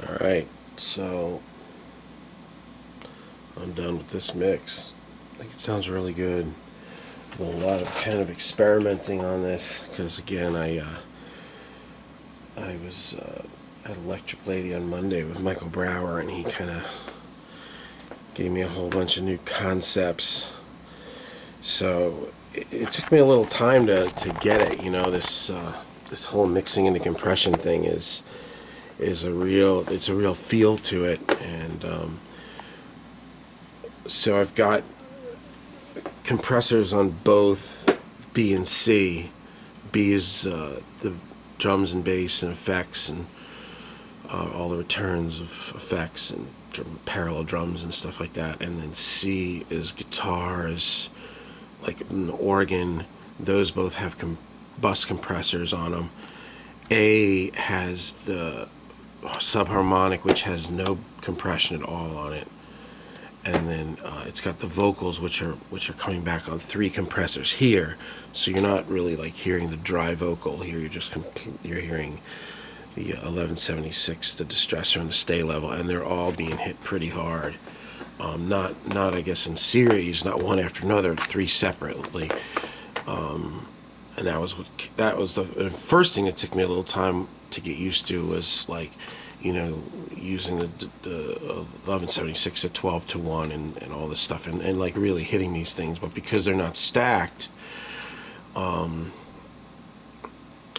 Alright, so I'm done with this mix. I think it sounds really good. A lot of kind of experimenting on this because again I was at Electric Lady on Monday with Michael Brower, and he kind of gave me a whole bunch of new concepts. So it took me a little time to get it. This whole mixing and the compression thing is a real feel to it, and so I've got compressors on both B and C. B is the drums and bass and effects and all the returns of effects and parallel drums and stuff like that, and then C is guitars, like an organ. Those both have bus compressors on them. A has the subharmonic, which has no compression at all on it, and then it's got the vocals, which are coming back on 3 compressors here. So you're not really like hearing the dry vocal here. You're hearing the 1176, the distressor, and the stay level, and they're all being hit pretty hard. Not I guess in series, not one after another, 3 separately. And that was the first thing that took me a little time to get used to, was like, using the 1176 at 12-1 and all this stuff, and like really hitting these things. But because they're not stacked,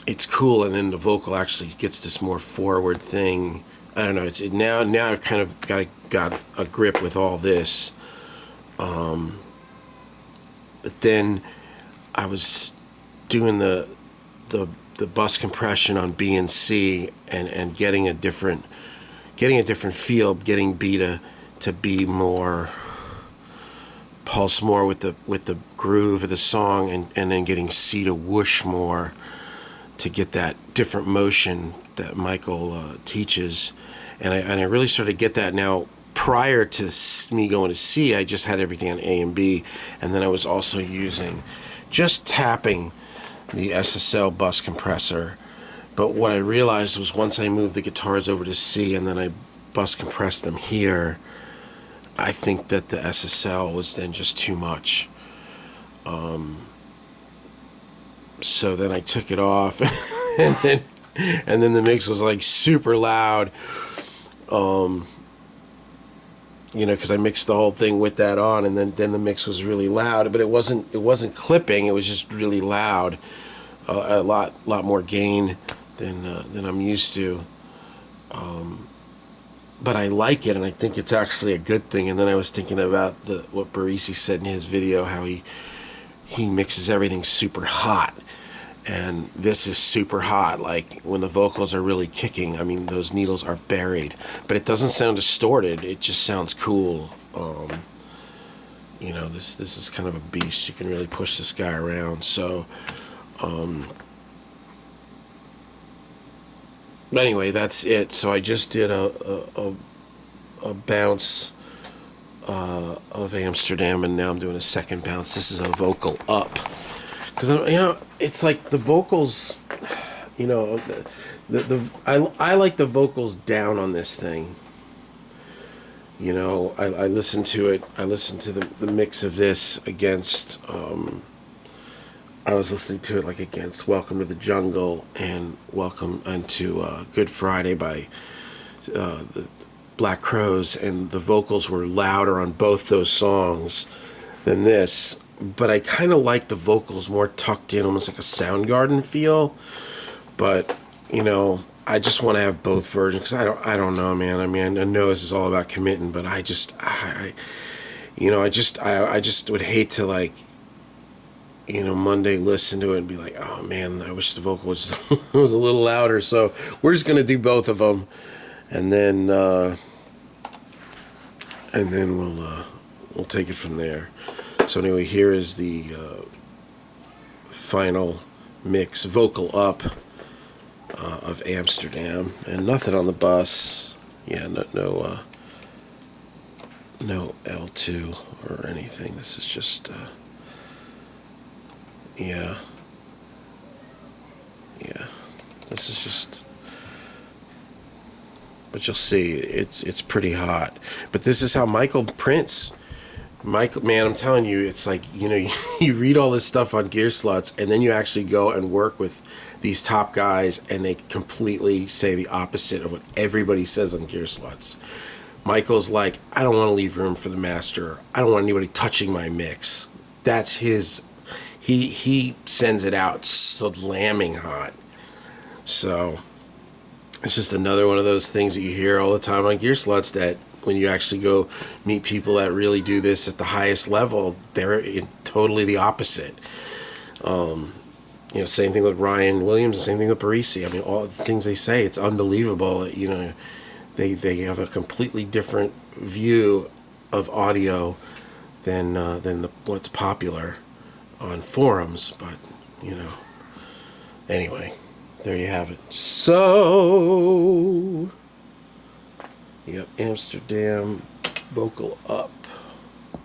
it's cool, and then the vocal actually gets this more forward thing. I don't know. Now I've kind of got a grip with all this. But then I was doing the bus compression on B and C, and getting a different feel, getting B to be more pulse more with the groove of the song, and then getting C to whoosh more, to get that different motion that Michael teaches. And I really started to get that now. Prior to me going to C, I just had everything on A and B, and then I was also just tapping the SSL bus compressor. But what I realized was, once I moved the guitars over to C and then I bus compressed them here, I think that the SSL was then just too much. So then I took it off, and then the mix was like super loud. Because I mixed the whole thing with that on, and then the mix was really loud, but it wasn't clipping. It was just really loud, a lot more gain than I'm used to. But I like it, and I think it's actually a good thing. And then I was thinking about what Barisi said in his video, how he mixes everything super hot, and this is super hot. Like when the vocals are really kicking, I mean, those needles are buried, but it doesn't sound distorted. It just sounds cool. This is kind of a beast. You can really push this guy around. So, but anyway, that's it. So I just did a bounce of Amsterdam, and now I'm doing a second bounce. This is a vocal up, because it's like the vocals, I like the vocals down on this thing. I listen to it. I listen to the mix of this against. I was listening to it like against Welcome to the Jungle and Welcome into Good Friday by the Black Crowes, and the vocals were louder on both those songs than this. But I kind of like the vocals more tucked in, almost like a Soundgarden feel. But I just want to have both versions, because I don't know, man. I mean, I know this is all about committing, but I just would hate to, like, Monday listen to it and be like, oh man, I wish the vocal was was a little louder. So we're just gonna do both of them, and then we'll take it from there. So anyway, here is the final mix, vocal up, of Amsterdam, and nothing on the bus. Yeah, no L2 or anything. This is just yeah. This is just. But but you'll see it's pretty hot. But this is how Michael prints. Michael, man, I'm telling you, it's like, you know, you read all this stuff on Gear Sluts, and then you actually go and work with these top guys, and they completely say the opposite of what everybody says on Gear Sluts. Michael's like, I don't want to leave room for the master. I don't want anybody touching my mix. That's his. He sends it out slamming hot. So it's just another one of those things that you hear all the time on Gear Sluts, that when you actually go meet people that really do this at the highest level, they're totally the opposite. You know, same thing with Ryan Williams, and same thing with Parisi. I mean, all the things they say, it's unbelievable. You know, they have a completely different view of audio than what's popular on forums. But, you know, anyway, there you have it. So you got Amsterdam vocal up. Let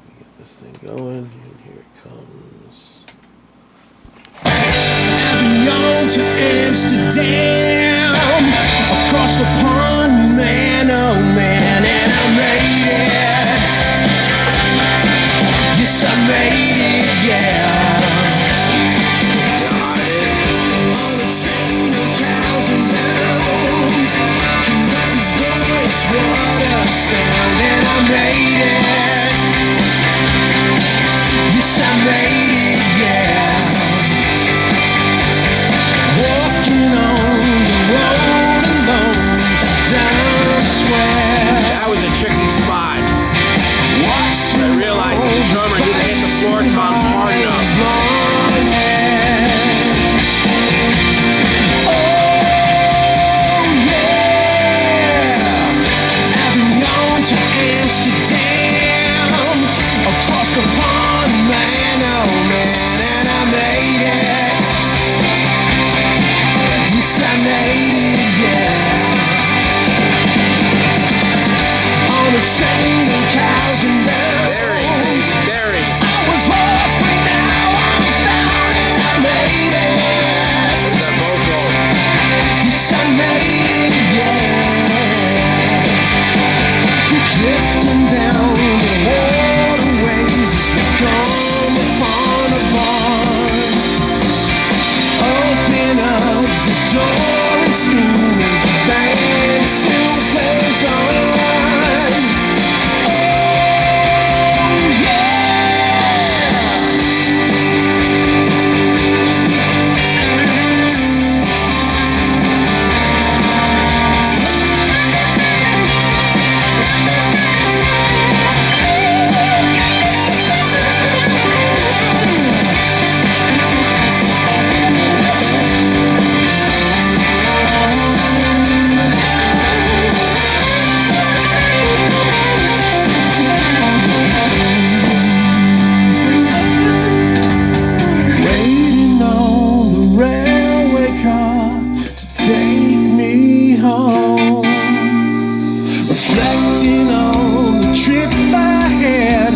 me get this thing going, and here it comes. I've gone to Amsterdam, across the pond, man, oh man, and I made it. Yes, I made it, yeah. On a train of cows and mounds, conductor's voice, what a sound, and I made it. Yes, I made it, yeah. Walking on the road alone to Times Square. That was a tricky spot. I realized that the drummer didn't hit the floor toms hard enough. Oh yeah, having gone to Amsterdam, across the pond, man, oh man, and I made it. Yes, I made it, yeah. On a train of cows and bells. Very. I was lost, but now I'm found, and I made it. That vocal. Yes, I made it, yeah. We're drifting down the waterways as we come upon a barn. Open up the door and scream as the band still plays on. Waiting on the railway car to take me home, reflecting on the trip I had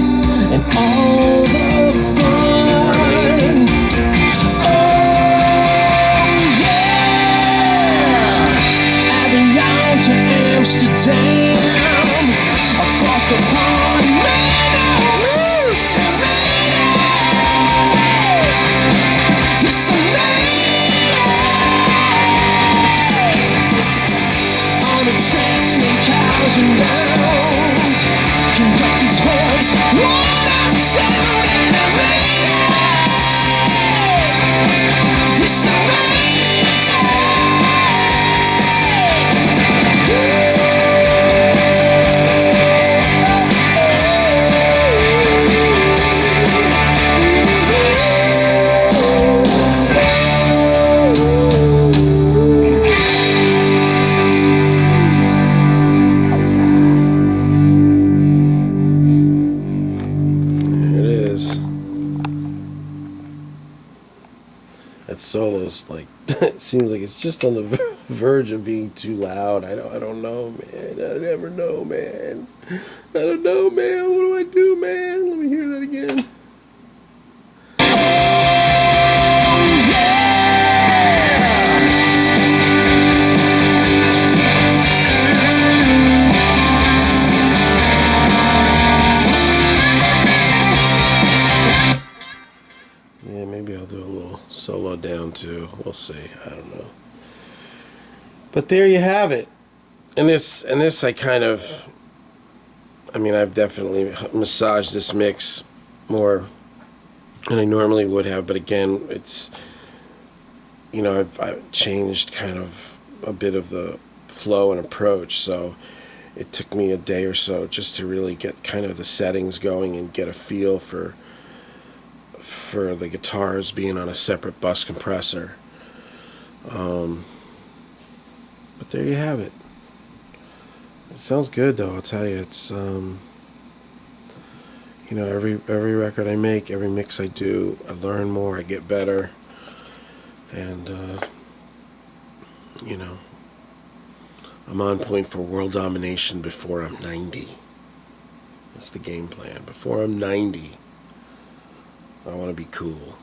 and all the fun. Oh yeah, having gone to Amsterdam, across the pond, man, oh, I made it. Yes, I made it. On a train of cows and mounds, conductor's voice, what a sound, and I made it. Yes, I made There it is. That solo's like, it seems like it's just on the verge of being too loud. I don't know, man. I never know, man. I don't know, man. What do I do, man? Let me hear that again. Yeah, maybe I'll do a little solo down too. We'll see. I don't know. But there you have it. And this I kind of, I mean, I've definitely massaged this mix more than I normally would have. But again, it's, I've changed kind of a bit of the flow and approach. So it took me a day or so just to really get kind of the settings going and get a feel for the guitars being on a separate bus compressor. But there you have it. It sounds good though, I'll tell you. It's every record I make, every mix I do, I learn more, I get better, and I'm on point for world domination before I'm 90. That's the game plan. Before I'm 90, I want to be cool.